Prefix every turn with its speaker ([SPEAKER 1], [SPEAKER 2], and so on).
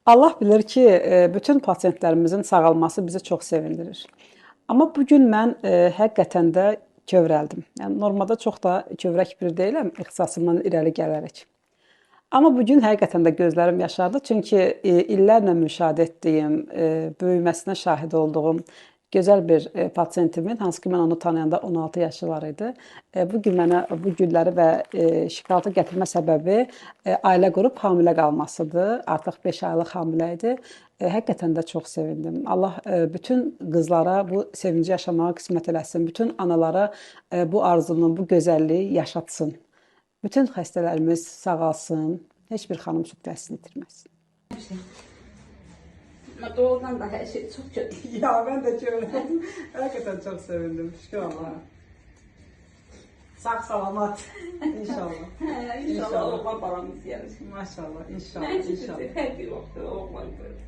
[SPEAKER 1] Allah bilir ki, bütün pasientlərimizin sağalması bizi çox sevindirir. Amma bu gün mən həqiqətən də kövrəldim. Yəni normalda çox da kövrək biri deyiləm, ixtisasımdan irəli gələrək. Amma bu gün həqiqətən də gözlərim yaşardı, çünki illərlə müşahidə etdiyim, böyüməsinə şahid olduğum gözəl bir pasiyentimin, hansı ki, mən onu tanıyanda 16 yaşı var idi. Bu gün mənə bu gülləri və şokolatı gətirmə səbəbi ailə qurub hamilə qalmasıdır. Artıq 5 aylıq hamilə idi. Həqiqətən də çox sevindim. Allah bütün qızlara bu sevinci yaşamağa qismət eləsin. Bütün analara bu arzunu, bu gözəlliyi yaşatsın. Bütün xəstələrimiz sağalsın. Heç bir xanım süd vəsini itirməsin.
[SPEAKER 2] Ama doğrudan da her şey çok kötü.
[SPEAKER 1] Ya ben de kövrəldim. Həqiqətən çox sevindim. Şükür Allaha. Sağ salamat. İnşallah.
[SPEAKER 2] İnşallah oğlan balamız yarışır.
[SPEAKER 1] Maşallah. İnşallah.
[SPEAKER 2] Ben
[SPEAKER 1] İnşallah.
[SPEAKER 2] her bir vakti oğlan böyle.